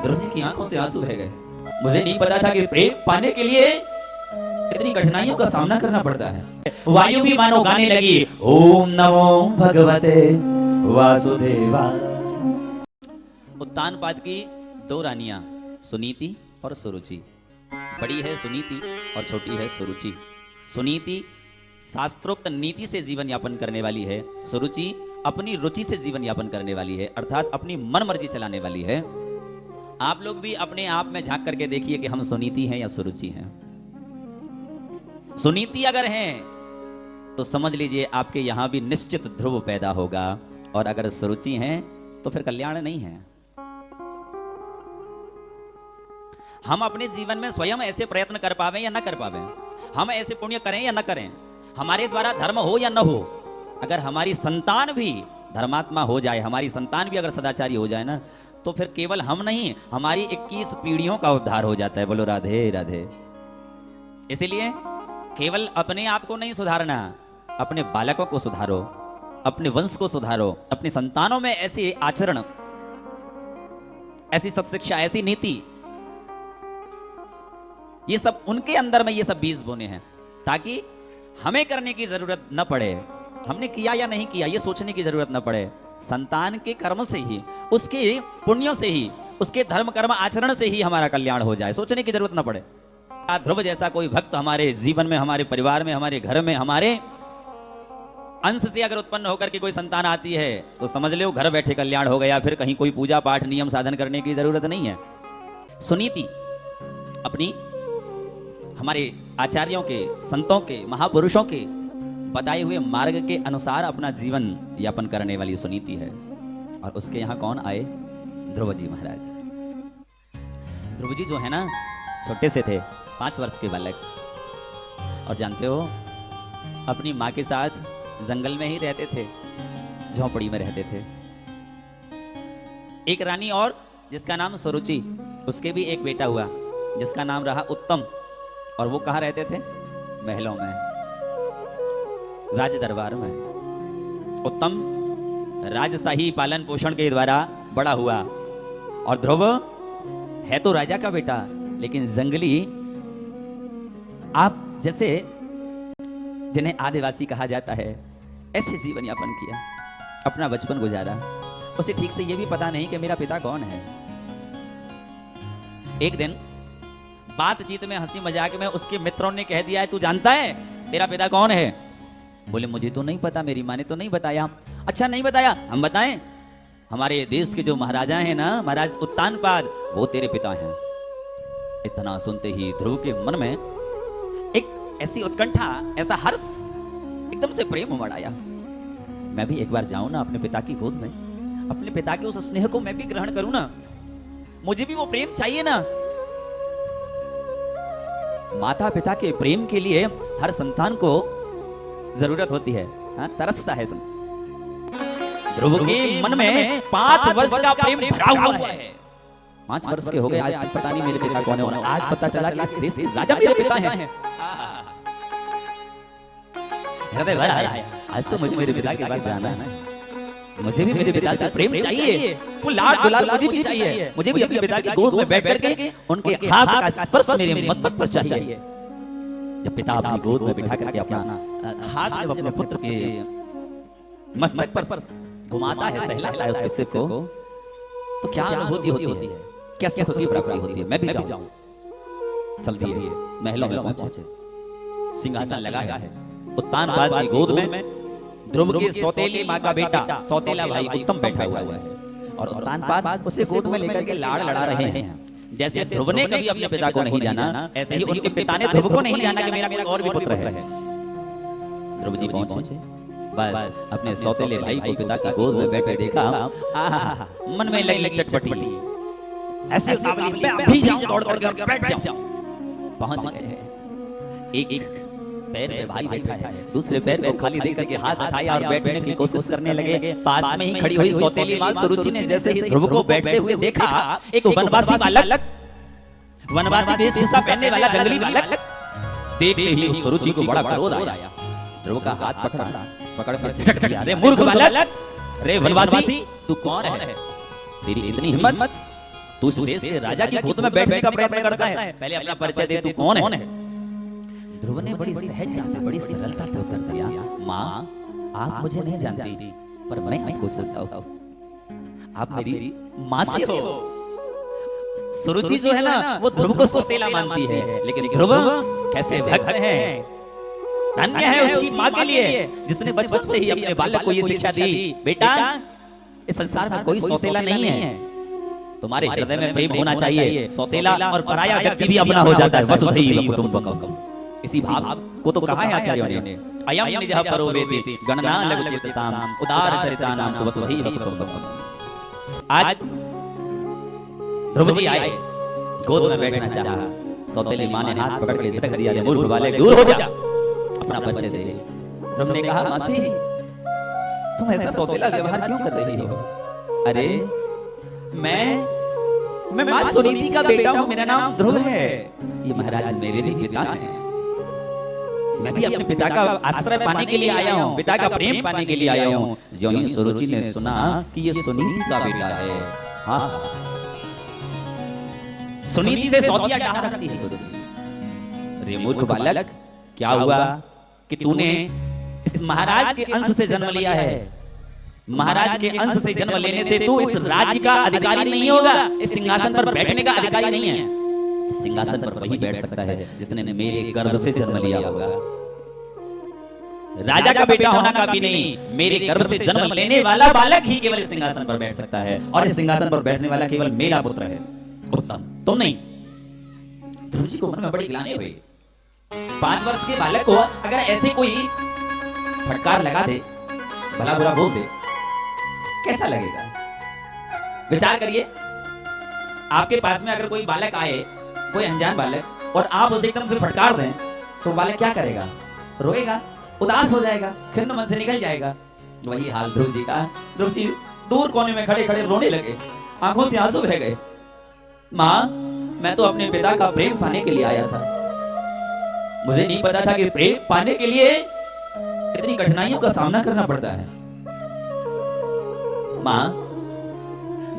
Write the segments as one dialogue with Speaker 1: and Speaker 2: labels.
Speaker 1: ध्रुव जी की आंखों से आंसू बह गए। मुझे नहीं पता था कि प्रेम पाने के लिए इतनी कठिनाइयों का सामना करना पड़ता है। वायु भी मानो गाने लगी, ओम नमो भगवते वासुदेवाय। उत्तानपाद की दो रानियां, सुनीति और सुरुचि। बड़ी है सुनीति और छोटी है सुरुचि। सुनीति शास्त्रोक्त नीति से जीवन यापन करने वाली है, सुरुचि अपनी रुचि से जीवन यापन करने वाली है, अर्थात अपनी मन मर्जी चलाने वाली है। आप लोग भी अपने आप में झांक करके देखिए कि हम सुनीति हैं या सुरुचि हैं। सुनीति अगर हैं तो समझ लीजिए आपके यहां भी निश्चित ध्रुव पैदा होगा, और अगर सुरुचि हैं तो फिर कल्याण नहीं है। हम अपने जीवन में स्वयं ऐसे प्रयत्न कर पावे या न कर पावे, हम ऐसे पुण्य करें या न करें, हमारे द्वारा धर्म हो या न हो, अगर हमारी संतान भी धर्मात्मा हो जाए, हमारी संतान भी अगर सदाचारी हो जाए ना, तो फिर केवल हम नहीं, हमारी 21 पीढ़ियों का उद्धार हो जाता है। बोलो राधे राधे। इसीलिए केवल अपने आप को नहीं सुधारना, अपने बालकों को सुधारो, अपने वंश को सुधारो, अपनी संतानों में ऐसी आचरण, ऐसी सत्शिक्षा, ऐसी नीति, ये सब उनके अंदर में ये सब बीज बोने हैं, ताकि हमें करने की जरूरत न पड़े, हमने किया या नहीं किया ये सोचने की जरूरत न पड़े। संतान के कर्म से ही, उसके पुण्यों से ही, उसके धर्म कर्म आचरण से ही हमारा कल्याण हो जाए, सोचने की जरूरत न पड़े। ध्रुव जैसा कोई भक्त हमारे जीवन में, हमारे परिवार में, हमारे घर में, हमारे अंश से अगर उत्पन्न होकर के कोई संतान आती है तो समझ लो घर बैठे कल्याण हो गया, फिर कहीं कोई पूजा पाठ नियम साधन करने की जरूरत नहीं है। सुनीति अपनी हमारे आचार्यों के, संतों के, महापुरुषों के बताए हुए मार्ग के अनुसार अपना जीवन यापन करने वाली सुनीति है। और उसके यहाँ कौन आए? ध्रुव जी महाराज। ध्रुव जी जो है ना, छोटे से थे, 5 वर्ष के बालक, और जानते हो अपनी माँ के साथ जंगल में ही रहते थे, झोंपड़ी में रहते थे। एक रानी और जिसका नाम सुरुचि, उसके भी एक बेटा हुआ जिसका नाम रहा उत्तम, और वो कहाँ रहते थे? महलों में, राज दरबार में। उत्तम राजशाही पालन पोषण के द्वारा बड़ा हुआ, और ध्रुव है तो राजा का बेटा, लेकिन जंगली, आप जैसे जिन्हें आदिवासी कहा जाता है, ऐसे जीवन यापन किया, अपना बचपन गुजारा। उसे ठीक से यह भी पता नहीं कि मेरा पिता कौन है। एक दिन बातचीत में, हंसी मजाक में उसके मित्रों ने कह दिया है, तू जानता है तेरा पिता कौन है? बोले मुझे तो नहीं पता, मेरी माँ ने तो नहीं बताया। अच्छा नहीं बताया, हम बताएं। हमारे देश के जो महाराजा हैं ना, महाराज उत्तानपाद, वो तेरे पिता हैं। इतना सुनते ही ध्रुव के मन में एक ऐसी उत्कंठा, ऐसा हर्ष, एकदम से प्रेम उमड़ आया। मैं भी एक बार जाऊं ना अपने पिता की गोद में, अपने पिता के उस स्नेह को मैं भी ग्रहण करूं ना, मुझे भी वो प्रेम चाहिए ना। माता पिता के प्रेम के लिए हर संतान को जरूरत होती है, हाँ, तरसता है। ध्रुव के मन में 5 वर्ष का प्रेम भरा हुआ है। 5 वर्ष के हो गए, आज पता नहीं मेरे पिता कौन है। आज पता चला कि इस देश के राजा मेरे पिता हैं। हृदय भर आया, आज तो मुझे मेरे पिता के पास जाना है। मुझे भी मेरे पिता से प्रेम चाहिए, वो लाड दुलार मुझे भी चाहिए। मुझे भी अपने पिता की गोद में बैठ करके उनके हाथ का स्पर्श मेरे मस्तक पर चाहिए। जब पिता अपनी गोद में बिठा करके अपना हाथ जब अपने पुत्र के मस्तक पर घुमाता है, सहलाता है उसके सिर को, तो क्या अनुभूति होती है, क्या सुख की प्राप्ति होती है। मैं भी जाऊं। चल दिए, महलों में पहुंचे, सिंहासन लगाया है। उत्तानपाद की गोद में ध्रुव के सौतेली माँ का बेटा, सौतेला भाई उत्तम बैठा हुआ है, और उत्तानपाद उसे गोद में लेकर के लाड़ लड़ा रहे हैं। जैसे ध्रुव ने कभी अपने पिता को नहीं जाना, ऐसे ही उनके पिता ने ध्रुव को नहीं जाना कि मेरा कोई और भी पुत्र है। ध्रुव जी पहुंचे, बस अपने सौतेले भाई को पिता की गोद में बैठे देखा, मन में लगी चटपटी, ऐसे सावली मैं अभी जाऊं, दौड़ दौड़ कर बैठ जाऊं। पहुंच गए, एक पैर में भाई बैठा है, दूसरे पैर को खाली देकर के हाथ उठाया और बैठने की कोशिश करने लगे। पास में ही खड़ी हुई सौतेली मां सुरुचि ने जैसे ही ध्रुव को बैठते हुए देखा, एक वनवासी बालक, वनवासी वेशभूषा पहनने वाला जंगली बालक, देखते ही सुरुचि को बड़ा क्रोध आया। ध्रुव का हाथ पकड़ कर झटक दिया, अरे मूर्ख बालक, अरे वनवासी तू कौन है? तेरी इतनी हिम्मत, तू इस देश के राजा की गोद में बैठने का प्रयत्न करता है, पहले अपना परिचय दे, तू कौन है? ध्रुव ने बड़ी सहजता से, बड़ी सरलता से उत्तर दिया, माँ आप मुझे नहीं जानती, पर मैं आपको जानता हूं। आप मेरी माँ से हो। सुरुचि जो है ना वो ध्रुव को सौतेला मानती है, लेकिन ध्रुव कैसे भक्त है, धन्य है उसकी माँ के लिए जिसने बचपन से ही अपने बालक को ये शिक्षा दी, बेटा इस संसार में कोई सौतेला नहीं है, तुम्हारे हृदय में प्रेम होना चाहिए। सौतेला और पराया व्यक्ति भी अपना हो जाता है। वसुधैव कुटुम्बकम्, इसी भाव को तो कहा है आचार्यों ने, अयम निजः परो वेति गणना लघु चेतसाम उदार चरितानां तु वसुधैव कुटुम्बकम्। आज ध्रुव जी आए, गोद में बैठना चाहा, सौतेली माँ ने हाथ पकड़ के झटक दिया, मूर्ख बालक दूर हो जा, अपना परिचय दे। ध्रुव ने कहा, मासी तुम ऐसा सौतेला व्यवहार क्यों कर रही हो? अरे मैं माँ सुनीति का बेटा हूँ, मेरा नाम ध्रुव है, ये महाराज मेरे भी पिता हैं, मैं भी अपने पिता का आश्रय पाने के लिए आया हूँ, पिता का प्रेम पाने के लिए आया हूँ। जो ही सुरुचि ने सुना कि ये सुनीति का बेटा है, हाँ सुनीति से सौतिया डाह रखती है सुरुचि। रे मूर्ख बालक, क्या हुआ कि तूने इस महाराज के अंश से जन्म लिया है, महाराज के अंश से जन्म लेने से तू इस राज्य का अधिकारी नहीं होगा, इस सिंहासन पर बैठने का अधिकारी नहीं है। इस सिंहासन पर वही बैठ सकता है जिसने मेरे गर्भ से जन्म लिया होगा। राजा का बेटा होना काफी नहीं, मेरे गर्भ से जन्म लेने वाला बालक ही केवल इस सिंहासन पर बैठ सकता है, और इस सिंहासन पर बैठने वाला केवल मेरा पुत्र है, उत्तम तुम नहीं। ध्रुव जी को मन में बड़ी ग्लानि हुई। 5 वर्ष के बालक को अगर ऐसे कोई फटकार लगा दे, भला बुरा बोल दे, कैसा लगेगा? विचार करिए, आपके पास में अगर कोई बालक आए, कोई अनजान बालक, और आप उसे एकदम से फटकार दें, तो बालक क्या करेगा? रोएगा, उदास हो जाएगा, खिन्न मन से निकल जाएगा। वही हाल ध्रुव जी का। ध्रुव जी दूर कोने में खड़े खड़े रोने लगे, आंखों से आंसू बह गए। माँ मैं तो अपने पिता का प्रेम पाने के लिए आया था, मुझे नहीं पता था कि प्रेम पाने के लिए इतनी कठिनाइयों का सामना करना पड़ता है। माँ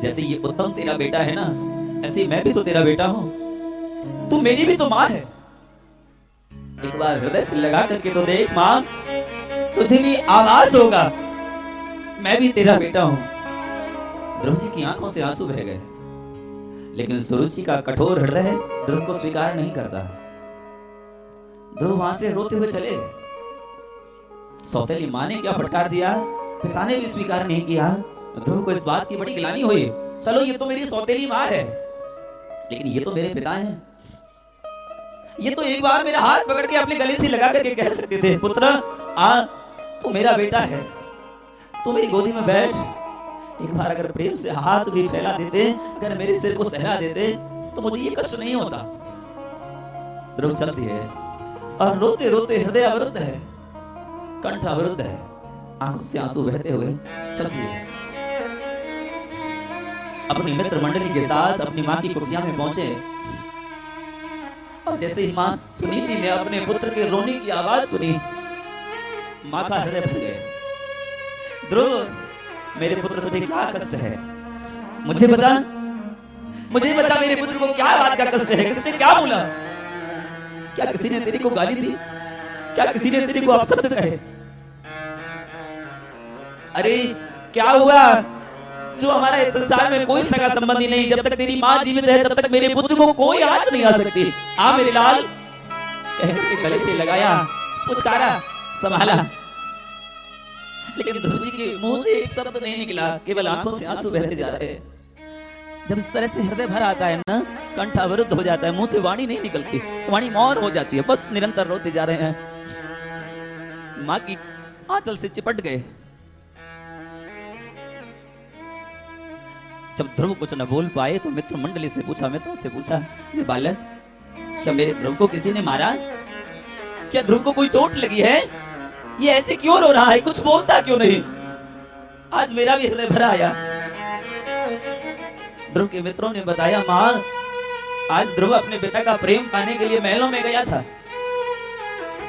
Speaker 1: जैसे ये उत्तम तेरा बेटा है ना, ऐसे मैं भी तो तेरा बेटा हूं, तू मेरी भी तो माँ है। एक बार हृदय से लगा करके तो देख माँ, तुझे भी आभास होगा मैं भी तेरा बेटा हूं। ध्रुव जी की आंखों से आंसू बह गए, लेकिन सुरुचि का कठोर हृदय ध्रुव को स्वीकार नहीं करता। ध्रुव वहां से रोते हुए चले गए। सौतेली माँ ने क्या फटकार दिया, पिता ने भी स्वीकार नहीं किया। ध्रुव को इस बात की बड़ी ग्लानि हुई। चलो ये तो मेरी सौतेली माँ है, लेकिन ये तो मेरे पिता हैं। ये तो एक बार मेरा हाथ पकड़ के अपने गले से लगा करके कह सकते थे, पुत्र आ तू मेरा बेटा है, तू मेरी गोदी में बैठ। एक बार अगर प्रेम से हाथ भी फैला देते, अगर मेरे सिर को सहला देते, तो मुझे ये कष्ट नहीं होता। ध्रुव चल दिए और रोते रोते हृदय अवरुद्ध है, कंठ अवरुद्ध है, आंखों से आंसू बहते हुए चल दिए। अपनी मित्र मंडली के साथ अपनी माँ की कुटिया में पहुंचे, और जैसे ही माँ सुनीति ने अपने पुत्र के रोने की आवाज सुनी, माँ का हृदय भर गया। ध्रुव मेरे पुत्र तुझे क्या कष्ट है, मुझे बता मेरे पुत्र को क्या बात का कष्ट है, किसने क्या बोला? क्या किसी ने तेरी को गाली दी? क्या किसी ने तेरी को अपशब्द कहे? अरे क्या हुआ? जो हमारा इस संसार में कोई सगा संबंधी नहीं, जब तक तेरी माँ जीवित है तब तक मेरे पुत्र को कोई आंच नहीं आ सकती। आ मेरे लाल, कहकर के गले से लगाया, पुचकारा, संभाला, लेकिन ध्रुव जी के मुंह से एक शब्द नहीं निकला, केवल आंखों से आंसू बहते जा रहे। जब इस तरह से हृदय भर आता है ना, कंठ अवरुद्ध हो जाता है, मुंह से वाणी नहीं निकलती, वाणी मौन हो जाती है, बस निरंतर रोते जा रहे हैं। माँ की आंचल से चिपट गए। जब ध्रुव कुछ न बोल पाए तो मित्र मंडली से पूछा, मित्रों से पूछा, ये बालक क्या मेरे ध्रुव को किसी ने मारा? क्या ध्रुव को कोई चोट लगी है? ये ऐसे क्यों रो रहा है, कुछ बोलता क्यों नहीं? आज मेरा भी हृदय भरा आया। ध्रुव के मित्रों ने बताया, माँ आज ध्रुव अपने पिता का प्रेम पाने के लिए महलों में गया था।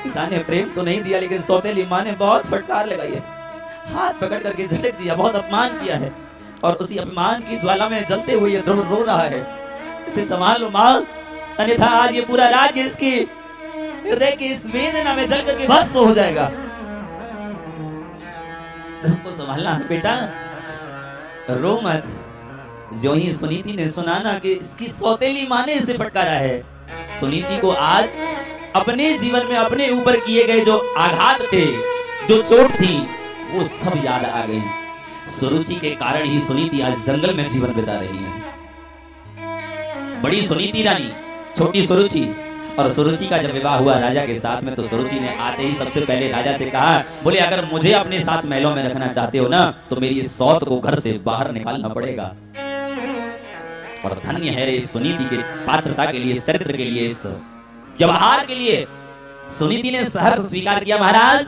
Speaker 1: पिता ने प्रेम तो नहीं दिया, लेकिन सौतेली माँ ने बहुत फटकार लगाई है, हाथ पकड़ करके झटक दिया, बहुत अपमान किया है। और उसी अभिमान की ज्वाला में जलते हुए ये ध्रुव रो रहा है। इसे संभाल लो माँ, अन्यथा आज ये पूरा राज्य इसकी हृदय की इस वेदना में जल करके भस्म हो जाएगा। ध्रुव को संभालना बेटा, रो मत। जो ही सुनीति ने सुना ना कि इसकी सौतेली माँ ने इसे फटकारा है, सुनीति को आज अपने जीवन में अपने ऊपर किए गए जो आघात थे, जो चोट थी, वो सब याद आ गई। सुरुचि के कारण ही सुनीति आज जंगल में जीवन बिता रही है। बड़ी सुनीति रानी, छोटी सुरुचि। और सुरुचि का जब विवाह हुआ राजा के साथ में, तो सुरुचि ने आते ही सबसे पहले राजा से कहा, बोले अगर मुझे अपने साथ महलों में रखना चाहते हो ना, तो मेरी इस सौत को घर से बाहर निकालना पड़ेगा। और धन्य है इस सुनीति के पात्रता के लिए, चरित्र के लिए, इस व्यवहार के लिए। सुनीति ने सहर्ष स्वीकार किया, महाराज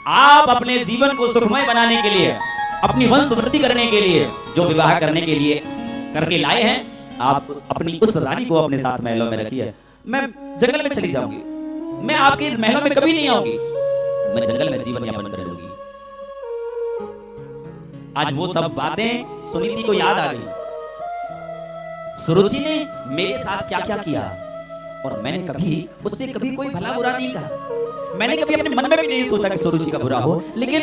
Speaker 1: आप अपने जीवन को सुखमय बनाने के लिए, अपनी वंश वृद्धि करने के लिए जो विवाह करने के लिए करके लाए हैं, आप अपनी उस रानी को अपने साथ महलों में रखिए। मैं जंगल में चली जाऊंगी, मैं आपके महलों में कभी नहीं आऊंगी, मैं जंगल में जीवन यापन कर लूंगी। आज वो सब बातें सुनीति को याद आ गई। सुरुचि ने मेरे साथ क्या क्या किया, और मैंने कभी उससे कभी कोई भला बुरा नहीं कहा। मैंने कभी अपने मन में भी नहीं सोचा कि सुरुचि का बुरा हो, लेकिन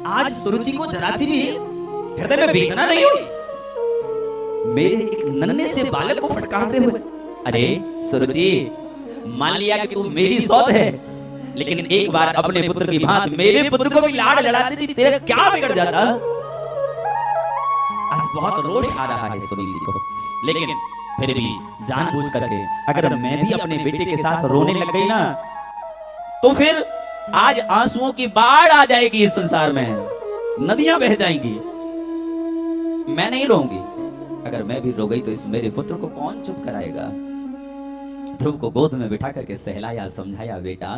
Speaker 1: आज सुरुचि को जरा सी भी हृदय में वेदना नहीं हुई। मेरे एक नन्हे से बालक को फटकारते हुए, अरे सुरुचि, मान लिया कि तू मेरी सौत है, लेकिन एक बार अपने पुत्र की भांति मेरे पुत्र को भी लाड लड़ाती थी, तेरा क्या बिगड़ जाता। आज बहुत रोष आ रहा है सुनीति को, लेकिन फिर भी जानबूझ करके अगर मैं भी अपने बेटे के साथ रोने लग गई ना, तो फिर आज आंसुओं की बाढ़ आ जाएगी इस संसार में, नदियां बह जाएंगी। मैं नहीं रोऊंगी, अगर मैं भी रो गई तो इस मेरे पुत्र को कौन चुप कराएगा। ध्रुव को गोद में बिठा करके सहलाया, समझाया, बेटा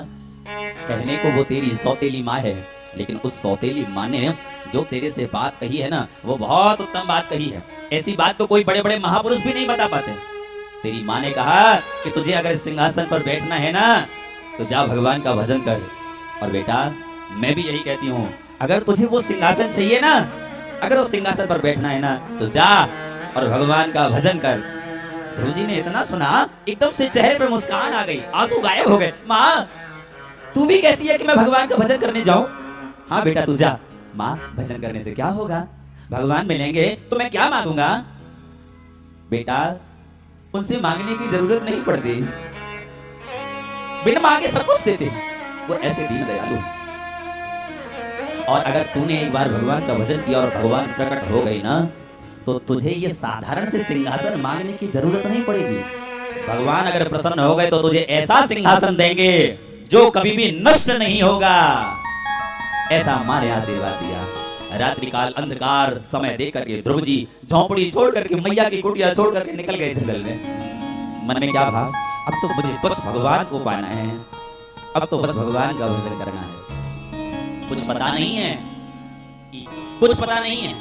Speaker 1: कहने को वो तेरी सौतेली माँ है, लेकिन उस सौतेली माँ ने जो तेरे से बात कही है ना, वो बहुत उत्तम बात कही है। ऐसी बात तो कोई बड़े बड़े महापुरुष भी नहीं बता पाते। तेरी माँ ने कहा कि तुझे अगर सिंहासन पर बैठना है ना, तो जा भगवान का भजन कर। और बेटा मैं भी यही कहती हूँ, अगर तुझे वो सिंहासन चाहिए ना, अगर उस सिंहासन पर बैठना है ना, तो जा और भगवान का भजन कर। ध्रुव जी ने इतना सुना, एकदम से चेहरे पर मुस्कान आ गई, आंसू गायब हो गए। माँ तू भी कहती है कि मैं भगवान का भजन करने जाऊं? हाँ बेटा तू जा। माँ भजन करने से क्या होगा, भगवान मिलेंगे तो मैं क्या मांगूंगा। बेटा उनसे मांगने की जरूरत नहीं पड़ती, बिना मांगे सब कुछ देते, वो ऐसे दीन दयालु। और अगर तूने एक बार भगवान का भजन किया और भगवान प्रकट हो गई ना, तो तुझे ये साधारण से सिंहासन मांगने की जरूरत नहीं पड़ेगी। भगवान अगर प्रसन्न हो गए तो तुझे ऐसा सिंहासन देंगे जो कभी भी नष्ट नहीं होगा। ऐसा माँ ने आशीर्वाद दिया। रात्रि काल अंधकार समय देख करके ध्रुव जी झोंपड़ी छोड़ करके, मैया की कुटिया छोड़ करके निकल गए जंगल में। मन में क्या भाव, अब तो मुझे बस भगवान को पाना है, अब तो बस भगवान का भजन करना है। कुछ पता नहीं है, कुछ पता नहीं है,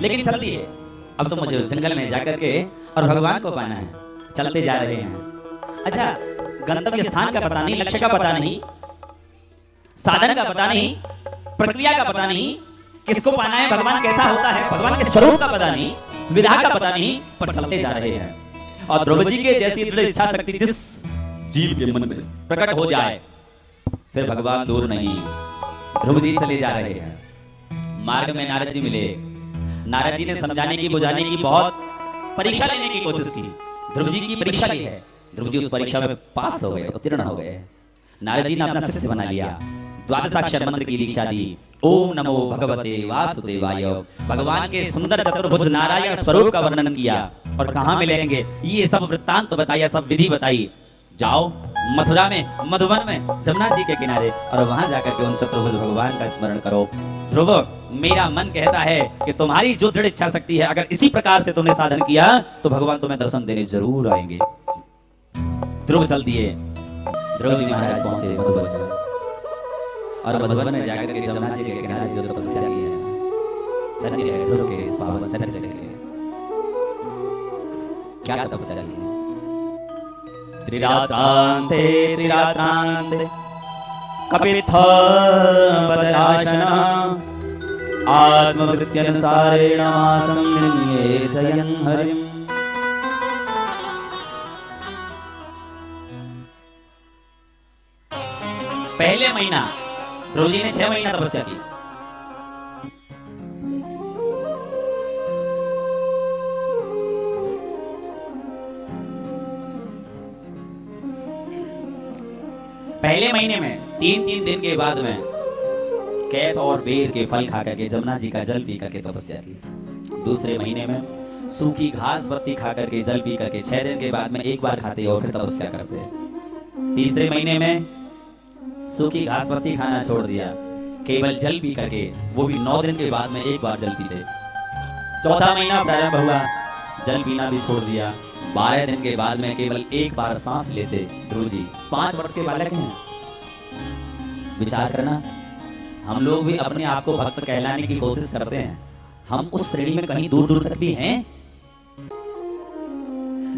Speaker 1: लेकिन चलती है। अब तो मुझे जंगल में जाकर के और भगवान को पाना है। चलते जा रहे हैं। अच्छा गंतव्य स्थान का पता नहीं, लक्ष्य का पता नहीं, साधन का पता नहीं, प्रक्रिया का पता नहीं, किसको पाना है, भगवान कैसा होता है, भगवान के स्वरूप का पता नहीं, विधा का पता नहीं, पर चलते जा रहे हैं। और ध्रुव जी के जैसी दृढ़ इच्छा शक्ति जिस जीव के मन में प्रकट हो जाए, फिर भगवान दूर नहीं। ध्रुव जी चले जा रहे हैं। मार्ग में नारद जी मिले। नारद जी ने समझाने की, बुझाने की, बहुत परीक्षा लेने की कोशिश की। ध्रुव जी की परीक्षा ली है। ध्रुव जी उस परीक्षा में पास हो गए, उत्तीर्ण हो गए। नारद जी ने अपना शिष्य बना लिया, द्वादशाक्षर मंत्र की दीक्षा दी। ओम नमो भगवते वासुदेवाय। भगवान के सुंदर चतुर्भुज नारायण स्वरूप का वर्णन किया। और कहाँ मिलेंगे ये सब वृत्तांत बताया, सब विधि बताई। जाओ मथुरा में, मधुवन में, जमुना जी के किनारे, और वहां जाकर के उन चतुर्भुज भगवान का स्मरण करो। ध्रुव मेरा मन कहता है कि तुम्हारी जो दृढ़ इच्छा शक्ति है, अगर इसी प्रकार से तुमने साधन किया तो भगवान तुम्हें दर्शन देने जरूर आएंगे। ध्रुव चल दिए। ध्रुव जी महाराज पहुंचे मधुवन में, और मधुवन में जाकर के जमुना जी के किनारे जो तपस्या की है, धन्य है ध्रुव के इस पावन चरित्र के। क्या तपस्या की है। त्रिरात्रांते त्रिरात्रांते कपित्थ बदराशना आत्मवृत्त्यनुसारेण मासं निर्णये जयन् हरिम्। पहले महीना ध्रुव जी ने 6 महीना तपस्या की। पहले महीने में 3-3 दिन के बाद में कैथ और बेर के फल खा करके जमुना जी का जल पी करके तपस्या की। दूसरे महीने में सूखी घास पत्ती खा करके जल पी करके 6 दिन के बाद में एक बार खाते और फिर तपस्या करते। तीसरे महीने में सूखी घास पत्ती खाना छोड़ दिया, केवल जल पी करके, वो भी 9 दिन के बाद में एक बार जल पीते। चौथा महीना प्रारंभ हुआ, जल पीना भी छोड़ दिया। 12 दिन के बाद में केवल एक बार सांस लेते। ध्रुव जी 5 वर्ष के बालक हैं। विचार करना, हम लोग भी अपने आप को भक्त कहलाने की कोशिश करते हैं, हम उस श्रेणी में कहीं दूर दूर तक भी हैं।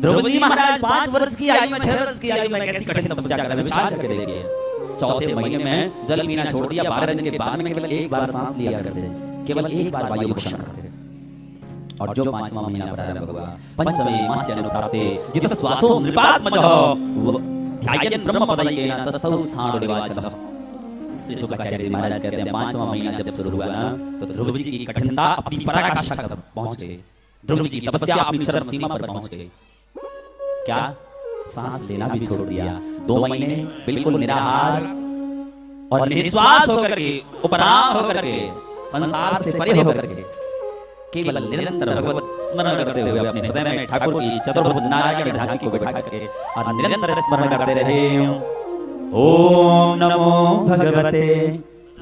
Speaker 1: ध्रुव जी महाराज 5 वर्ष की आयु में 6 वर्ष की आयु में कैसी कठिन तपस्या कर रहे हैं, विचार करके देखिए। चौथे महीने में जल पीना छोड़ दिया, 12 दिन के बाद में केवल एक बार सांस लिया करते, केवल एक बार वायु भक्षण करते। और जो 5वां महीना प्रारंभ हुआ, पंचमे मास्य अनुप्राप्ते जित श्वासो नृपात्मजः ध्यायन् ब्रह्मपदयेन तस्थौ स्थाणुर्वाचः। श्री शुक्राचार्य महाराज कहते हैं 5वां महीना जब शुरू हुआ ना, तो ध्रुव जी की कठिनता अपनी पराकाष्ठा तक पहुंच गई। ध्रुव जी की तपस्या अपनी चरम सीमा पर पहुंच गई। क्या? सांस लेना भी छोड़ दिया। 2 महीने बिल्कुल निराहार और निश्वास होकर के, उपराम होकर के, संसार से परे होकर के, केवल निरंतर भगवत स्मरण करते हुए अपने हृदय में ठाकुर की चतुर्भुज नारायण झांकी को बैठा करके और निरंतर स्मरण करते रहे। ओम नमो भगवते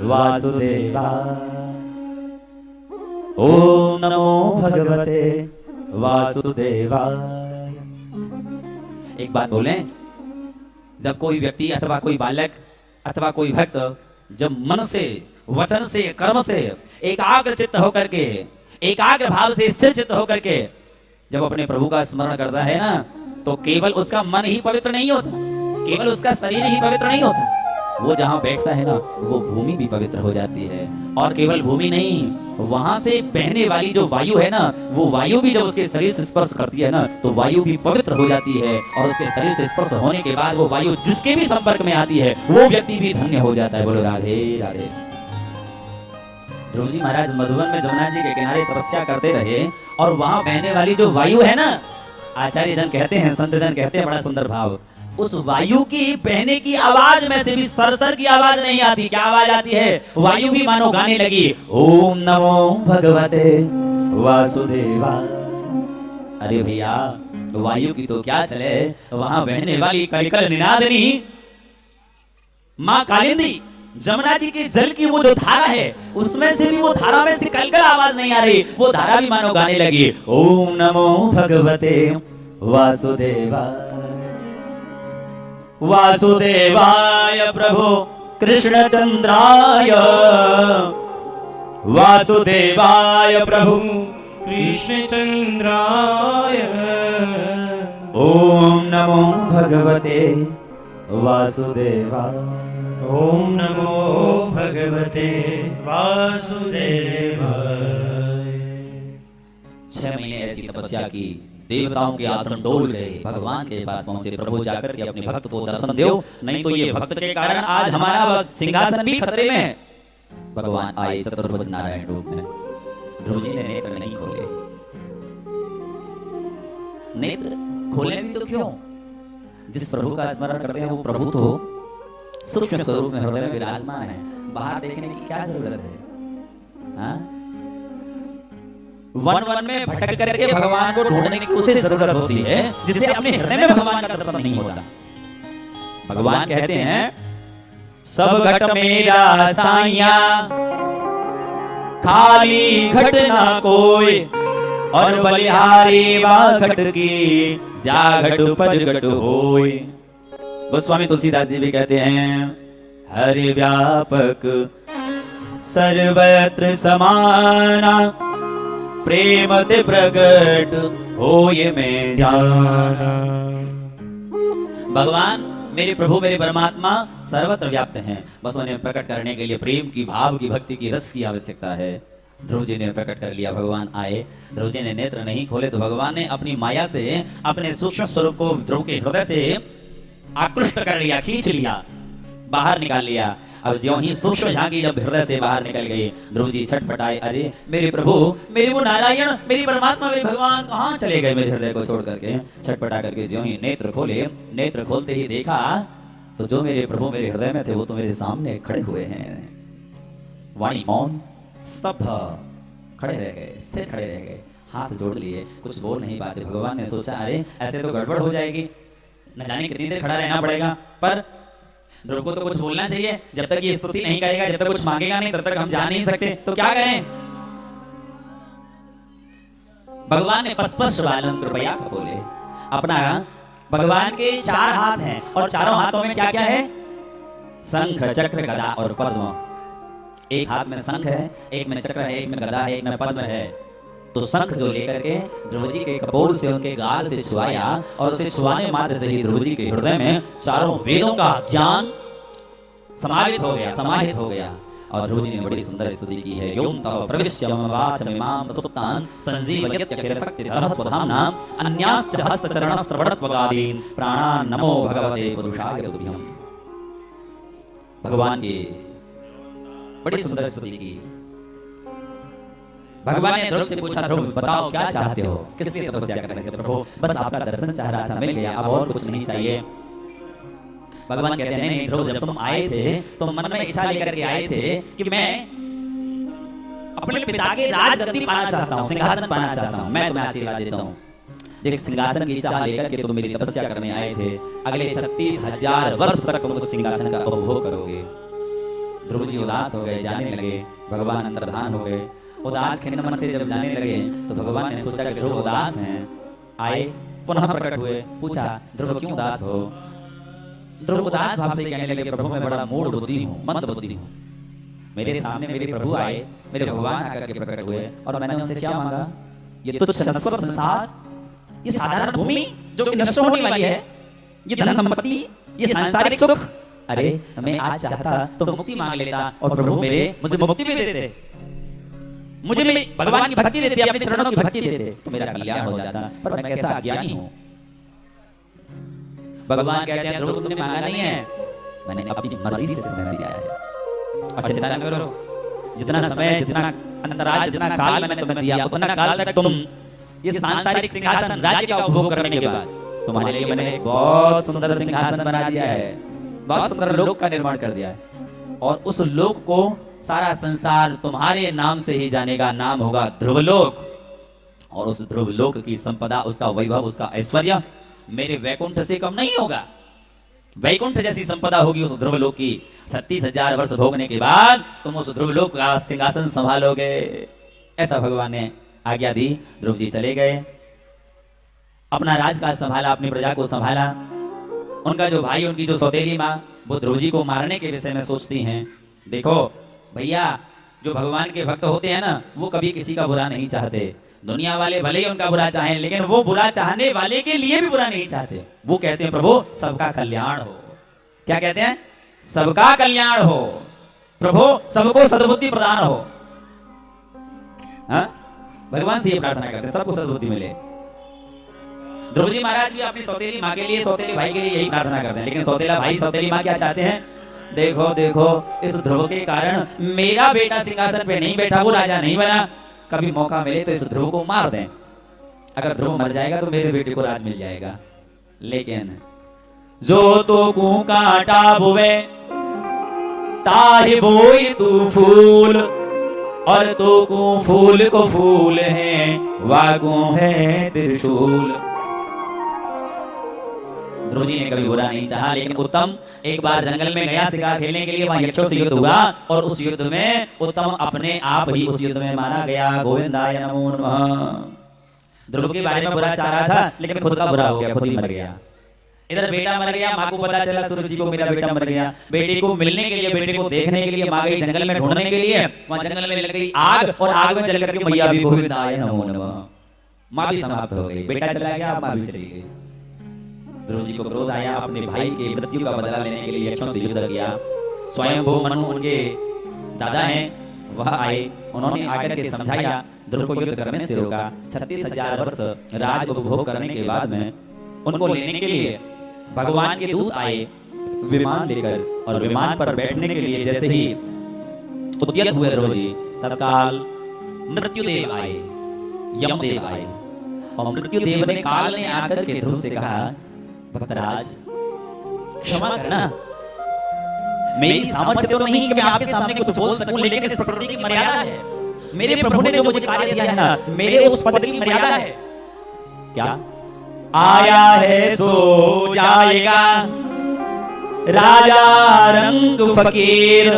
Speaker 1: वासुदेवाय, ओम नमो भगवते वासुदेवाय। एक बात बोलें, जब कोई व्यक्ति अथवा कोई बालक अथवा कोई भक्त जब मन से, वचन से, कर्म से एकाग्र चित्त होकर के, एकाग्र भाव से स्थिर चित्त होकर के जब अपने प्रभु का स्मरण करता है ना, तो केवल उसका मन ही पवित्र नहीं होता, केवल उसका शरीर ही पवित्र नहीं होता, वो जहां बैठता है ना, वो भूमि भी पवित्र हो जाती है। और केवल भूमि नहीं, वहां से बहने वाली जो वायु है ना, वो वायु भी जब उसके शरीर से स्पर्श करती है ना, तो वायु भी पवित्र हो जाती है। और उसके शरीर से स्पर्श होने के बाद वो वायु जिसके भी संपर्क में आती है, वो व्यक्ति भी धन्य हो जाता है। बोलो राधे राधे। ध्रुव जी महाराज मधुबन में जमुना जी के किनारे तपस्या करते रहे, और वहां बहने वाली जो वायु है ना, आचार्य जन कहते हैं, संत जन कहते हैं, बड़ा सुंदर भाव, उस वायु की बहने की आवाज में से भी सरसर की आवाज नहीं आती। क्या आवाज आती है? वायु भी मानो गाने लगी, ओम नमो भगवते वासुदेवाय। अरे भैया, वायु की तो क्या चले, वहां बहने वाली कलिकल निनादनी मां कालिंदी, जमुना जी के जल की वो जो धारा है, उसमें से भी वो धारा में से कलकल आवाज नहीं आ रही, वो धारा भी मानो गाने लगी, ओम नमो भगवते वासुदेवाय। वासुदेवाय प्रभु कृष्णचंद्राय, वासुदेवाय प्रभु
Speaker 2: कृष्णचंद्राय।
Speaker 1: ओम नमो भगवते वासुदेवाय,
Speaker 2: ओम नमो भगवते वासुदेवाय।
Speaker 1: 6 महीने ऐसी तपस्या की, देवताओं के आसन डोल गए, भगवान के पास पहुंचे। प्रभु जाकर के अपने भक्त को दर्शन दो, नहीं तो ये भक्त के कारण आज हमारा बस सिंहासन भी खतरे में है। भगवान आए चतुर्भुज नारायण रूप में। ध्रुव जी ने नेत्र नहीं खोले। नेत्र खोले भी तो क्यों? जिस प्रभु का स्मरण करते हैं वो प्रभु तो सूक्ष्म स्वरूप में हृदय में विराजमान है, बाहर देखने की क्या जरूरत है? हाँ? वन वन में भटक करके भगवान को ढूंढने की उसे जरूरत होती है जिससे अपने हृदय में भगवान का दर्शन नहीं होता। भगवान कहते हैं, सब घट मेरा साइया, खाली घट ना कोई, और बलिहारी वा घट की, जा घट पर घट होय। गोस्वामी तुलसीदास जी भी कहते हैं, हरि व्यापक सर्वत्र समाना, प्रेम ते प्रगट होय में जाना। भगवान मेरे प्रभु मेरे परमात्मा सर्वत्र व्याप्त हैं, बस उन्हें प्रकट करने के लिए प्रेम की, भाव की, भक्ति की, रस की आवश्यकता है। ध्रुव जी ने प्रकट कर लिया। भगवान आए, ध्रुव जी ने नेत्र नहीं खोले तो भगवान ने अपनी माया से अपने सूक्ष्म स्वरूप को ध्रुव के हृदय से आकृष्ट कर लिया, खींच लिया, बाहर निकाल लिया। अब ज्यों ही सूक्ष्म झांकी जब हृदय से बाहर निकल गई, ध्रुव जी छटपटाए, अरे मेरे प्रभु, मेरे वो नारायण, मेरी परमात्मा, मेरे भगवान कहाँ चले गए मेरे हृदय को छोड़ करके। छटपटा करके ज्यों ही नेत्र खोले, नेत्र खोलते ही देखा तो जो मेरे प्रभु मेरे हृदय में थे वो तो मेरे सामने खड़े हुए हैं। वाणी मौन, स्तब्ध, खड़े रह गए, स्थिर खड़े रह गए, हाथ जोड़ लिए, कुछ बोल नहीं पाते। भगवान ने सोचा अरे ऐसे तो गड़बड़ हो जाएगी, न जाने कितनी देर खड़ा रहना पड़ेगा, पर ध्रुव को तो कुछ बोलना चाहिए। जब तक ये स्तुति नहीं करेगा, जब तक कुछ मांगेगा नहीं, तब तक हम जा नहीं सकते, तो क्या करें। भगवान ने पस्पश बालम कृपया बोले। अपना भगवान के 4 हाथ हैं और चारों हाथों में क्या क्या है? शंख, चक्र, गदा और पद्म। एक हाथ में शंख है, एक में चक्र है, एक में गदा है, एक में पद्म है। तो शंख जो लेकर के ध्रुव जी के कपोल से उनके गाल से छुआया और उसे छुआने मात्र से ही ध्रुव जी के हृदय में चारों वेदों का ज्ञान समाहित हो गया, समाहित हो गया। और ध्रुव जी ने बड़ी सुंदर स्तुति की है। योम तव प्रविश्य मम वाचमिमां सुप्तान् संजीवयत्यखिलशक्तिधरः स्वधाम्ना अन्याश्च हस्तचरणश्रवणत्वगादीन् प्राणान् नमो भगवते पुरुषाय तुभ्यम्। भगवान की बड़ी सुंदर स्तुति की। भगवान ने ध्रुव से पूछा, ध्रुव बताओ क्या चाहते हो, किस लिए तपस्या कर रहे थे? प्रभु बस आपका दर्शन चाह रहा था, मिल गया, अब और कुछ नहीं चाहिए। भगवान कहते हैं नहीं ध्रुव, जब तुम आए थे तो मन में इच्छा लेकर के आए थे कि मैं अपने पिता के राजगद्दी पाना चाहता हूँ, सिंहासन पाना चाहता हूँ, मैं तुम्हें आशीर्वाद देता हूँ। जिस सिंहासन की चाह लेकर के तुम मेरी तपस्या करने आए थे, अगले 36,000 वर्ष तक तुम उस सिंहासन का उपभोग करोगे। ध्रुव जी उदास हो गए, जाने लगे। भगवान अंतर्धान हो गए। उदास खिन्न मन से जब जाने लगे तो भगवान ने सोचा कि ध्रुव उदास हैं। आए, पुनः प्रकट हुए, पूछा ध्रुव क्यों उदास हो? ध्रुव उदास भाव से कहने लगे, प्रभु मैं बड़ा मूढ़ बुद्धि हूँ, मंद बुद्धि हूँ। मेरे सामने मेरे प्रभु आए, मेरे भगवान आकर के प्रकट हुए और मैंने उनसे क्या मांगा? ये तुच्छ नश्वर संसार, ये साधारण भूमि जो कि नष्ट होने वाली है, ये धन संपत्ति, ये सांसारिक सुख, अरे मैं आज चाहता तो मुक्ति मांग लेता और प्रभु मेरे मुझे मुक्ति भी देते, मुझे मेरी भगवान की भक्ति देते, अपने चरणों की भक्ति देते तो मेरा कल्याण हो जाता। पर मैं कैसा अज्ञानी हूँ। भगवान कहते हैं ध्रुव तुमने मांगा नहीं है, मैंने अपनी मर्जी से तुम्हें दिया है। और चिंता न करो, जितना समय, जितना अंतराल, जितना काल मैंने तुम्हें दिया, उतना काल तक तुम ये सांसारिक सिंहासन राज्य का उपभोग करने के बाद तुम्हारे लिए मैंने एक बहुत सुंदर सिंहासन बना दिया है, बहुत सुंदर लोक का निर्माण कर दिया है। और उस लोक को सारा संसार तुम्हारे नाम से ही जानेगा, नाम होगा ध्रुवलोक। और उस ध्रुवलोक की संपदा, उसका वैभव, उसका ऐश्वर्य मेरे वैकुंठ से कम नहीं होगा। वैकुंठ जैसी संपदा होगी उस ध्रुवलोक की। 36,000 वर्ष भोगने के बाद तुम उस ध्रुवलोक का सिंहासन संभालोगे, ऐसा भगवान ने आज्ञा दी। ध्रुव जी चले गए, अपना राजकाज संभाला, अपनी प्रजा को संभाला। उनका जो भाई, उनकी जो सौतेली माँ, वो ध्रुव जी को मारने के विषय में सोचती हैं। देखो भैया, जो भगवान के भक्त होते हैं ना, वो कभी किसी का बुरा नहीं चाहते। दुनिया वाले भले ही उनका बुरा चाहें, लेकिन वो बुरा चाहने वाले के लिए भी बुरा नहीं चाहते। वो कहते हैं प्रभु सबका कल्याण हो। क्या कहते हैं? सबका कल्याण हो, प्रभु सबको सद्बुद्धि प्रदान हो। हाँ? भगवान से ये प्रार्थना करते हैं सबको सद्बुद्धि मिले। ध्रुव जी महाराज भी अपनी सौतेली माँ के लिए, सौतेली भाई के लिए यही प्रार्थना करते हैं। लेकिन सौतेला भाई, सौतेली माँ क्या चाहते हैं? देखो देखो, इस ध्रुव के कारण मेरा बेटा सिंहासन पे नहीं बैठा, वो राजा नहीं बना। कभी मौका मिले तो इस ध्रुव को मार दें। अगर ध्रुव मर जाएगा तो मेरे बेटे को राज मिल जाएगा। लेकिन जो तो कू कांटा बुवे ताहि बोई तू फूल, और तो कू फूल को फूल है, वागू है त्रिशूल। ध्रुव जी ने कभी बुरा नहीं चाहा, लेकिन उत्तम एक बार जंगल में गया शिकार खेलने के लिए। वहां यक्षों से युद्ध हुआ और उस युद्ध में उत्तम अपने आप ही उस युद्ध में मारा गया। गोविंदाय नमो नमः। ध्रुव के बारे में बुरा चाह रहा था, लेकिन खुद का बुरा हो गया, खुद ही मर गया। इधर बेटा मर गया, माँ को पता चला सूरज जी को मेरा बेटा मर गया। बेटे को मिलने के लिए, बेटे को देखने के लिए माँ गई जंगल में ढूंढने के लिए। वहां जंगल में लग गई आग और आग में जल करके मैया भी गोविंदाय नमो नमः। माँ भी समाप्त हो गई, बेटा चला गया, माँ भी चली गई। ध्रुव जी को क्रोध आया, अपने भाई के मृत्यु का बदला लेने के लिए यक्षों से युद्ध किया। स्वयं भू मनु उनके दादा हैं, वह आए, उन्होंने आकर के समझाया, ध्रुव को युद्ध करने से रोका। 36,000 वर्ष राज उपभोग करने के बाद में उनको लेने के लिए भगवान के दूत आए विमान लेकर, और विमान पर बैठने के लिए जैसे ही उद्यत हुए ध्रुव जी, तत्काल मृत्युदेव आए, यमदेव आए, और मृत्युदेव ने काल ने आकर के ध्रुव से कहा, भक्तराज क्षमा करना, मेरी सामर्थ्य तो नहीं कि मैं आपके सामने कुछ बोल सकूं, लेकिन इस प्रकृति की मर्यादा है। मेरे प्रभु ने जो मुझे कार्य दिया है ना, मेरे उस पद की मर्यादा है। क्या? आया है सो जाएगा, राजा रंग फकीर,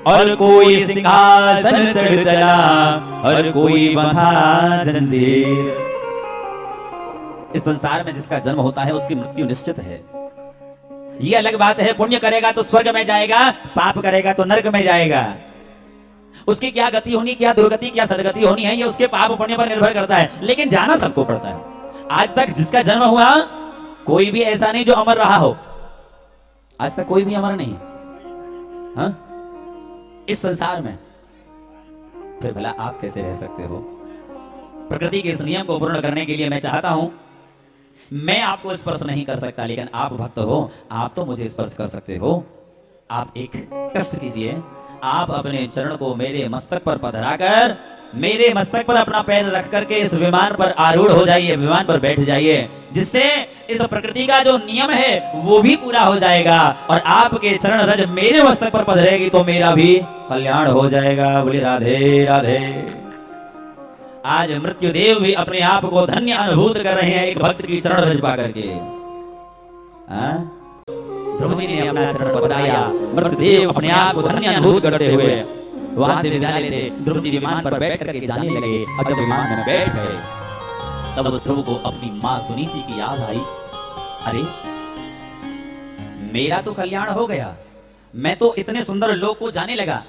Speaker 1: और कोई सिंहासन चढ़ चला, और कोई बंधा जंजीर। इस संसार में जिसका जन्म होता है उसकी मृत्यु निश्चित है। ये अलग बात है, पुण्य करेगा तो स्वर्ग में जाएगा, पाप करेगा तो नरक में जाएगा। उसकी क्या गति होनी, क्या दुर्गति, क्या सदगति होनी है, ये उसके पाप पुण्य पर निर्भर करता है, लेकिन जाना सबको पड़ता है। आज तक जिसका जन्म हुआ कोई भी ऐसा नहीं जो अमर रहा हो, आज तक कोई भी अमर नहीं। हाँ? इस संसार में फिर भला आप कैसे रह सकते हो? प्रकृति के इस नियम को पूर्ण करने के लिए मैं चाहता हूं, मैं आपको स्पर्श नहीं कर सकता, लेकिन आप भक्त हो, आप तो मुझे स्पर्श कर सकते हो। आप एक कष्ट कीजिए, आप अपने चरण को मेरे मस्तक पर पधराकर, मेरे मस्तक पर अपना पैर रख करके इस विमान पर आरूढ़ हो जाइए, विमान पर बैठ जाइए, जिससे इस प्रकृति का जो नियम है वो भी पूरा हो जाएगा, और आपके चरण रज मेरे मस्तक पर पधरेगी तो मेरा भी कल्याण हो जाएगा। बोले राधे राधे। आज मृत्युदेव भी अपने आप को धन्य अनुभूत कर रहे हैं एक भक्त की चरण रज पा करके। ध्रुव जी ने अपना चरण पधराया, मृत्युदेव अपने आप को धन्य अनुभूत करते हुए वहां से विदा लेते ध्रुव जी विमान पर बैठ करके जाने लगे। और जब विमान में बैठ गए तब ध्रुव को अपनी माँ सुनीति की याद आई। अरे मेरा तो कल्याण हो गया, मैं तो इतने सुंदर लोक को जाने लगा,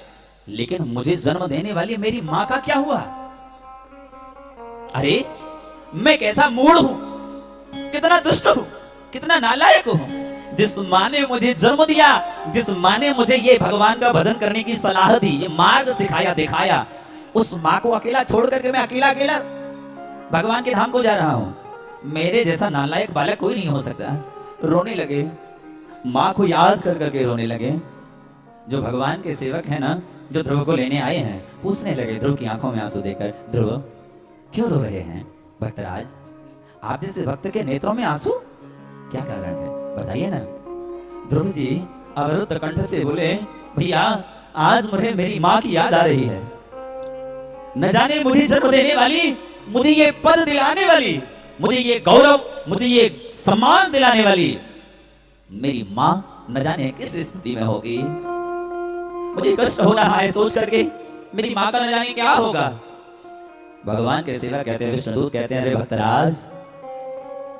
Speaker 1: लेकिन मुझे जन्म देने वाली मेरी माँ का क्या हुआ? अरे मैं कैसा मूढ़ हूं, कितना दुष्ट हूं, कितना नालायक हूं। जिस माँ ने मुझे जन्म दिया, जिस माँ ने मुझे ये भगवान का भजन करने की सलाह दी, ये मार्ग सिखाया दिखाया, उस माँ को अकेला छोड़ करके मैं अकेला अकेला भगवान के धाम को जा रहा हूं। मेरे जैसा नालायक बालक कोई नहीं हो सकता। रोने लगे, माँ को याद कर करके रोने लगे। जो भगवान के सेवक है ना, जो ध्रुव को लेने आए हैं, पूछने लगे ध्रुव की आंखों में आंसू देकर, ध्रुव क्यों रो रहे हैं? भक्तराज, आप जैसे भक्त के नेत्रों में आंसू, क्या कारण है बताइए ना। ध्रुव जी अवरुद्ध कंठ से बोले, भैया आज मुझे मेरी माँ की याद आ रही है। न जाने मुझे जन्म देने वाली, मुझे ये पद दिलाने वाली, मुझे ये गौरव, मुझे ये सम्मान दिलाने वाली मेरी माँ न जाने किस स्थिति में होगी। मुझे कष्ट हो रहा है सोच करके, मेरी माँ का न जाने क्या होगा। भगवान के सेवक कहते हैं, विष्णुदूत कहते हैं, अरे भक्तराज,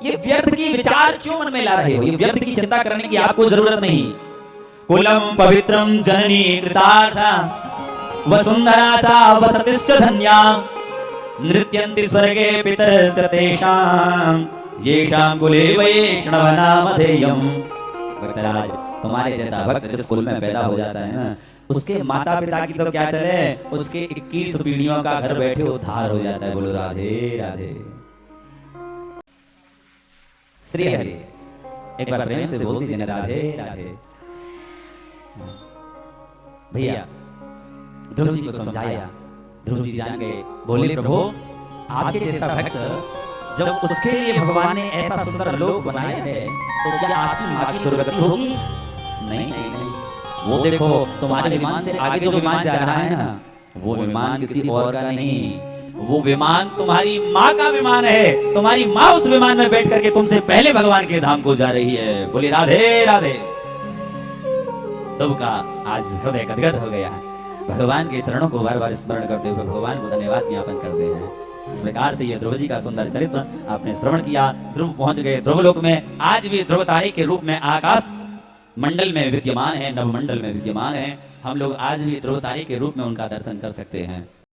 Speaker 1: ये व्यर्थ की विचार क्यों मन में ला रहे हो? ये व्यर्थ की चिंता करने की आपको जरूरत नहीं। कुलम पवित्रम जननी कृतार्था, वसुंधरा सा वसतिश्च धन्या, नृत्यन्ति स्वर्गे पितरस्य तेषां, येषां कुले वैष्णव नामधेयम्। भक्तराज, तुम्हारे जैसा भक्त जिस कुल में पैदा हो जाता है ना, उसके माता पिता की तो क्या चले, उसके 21 पीढ़ियों का घर बैठे उद्धार हो जाता है। बोलो राधे राधे। श्री हरि, एक बार प्रेम से बोल दीजिए राधे राधे। भैया ध्रुव जी को समझाया, ध्रुव जी जान गए, बोले प्रभु आपके जैसा भक्त जब उसके लिए भगवान ने ऐसा सुंदर लोक बनाया है, तो क्या आपकी माँ की दुर्गति होगी? नहीं नहीं नहीं, वो देखो तुम्हारे विमान से आगे जो विमान जा रहा है ना, वो विमान किसी और का नहीं, वो विमान तुम्हारी माँ का विमान है। तुम्हारी माँ उस विमान में बैठ करके तुमसे पहले भगवान के धाम को जा रही है। बोली राधे राधे। तब का आज हृदय गदगद हो गया। भगवान के चरणों को बार बार स्मरण करते हुए भगवान को धन्यवाद ज्ञापन करते हैं। इस प्रकार से ये ध्रुव जी का सुंदर चरित्र आपने श्रवण किया। ध्रुव पहुंच गए ध्रुवलोक में। आज भी ध्रुव तारे के रूप में आकाश मंडल में विद्यमान है, नवमंडल में विद्यमान है। हम लोग आज भी ध्रुव तारे के रूप में उनका दर्शन कर सकते हैं।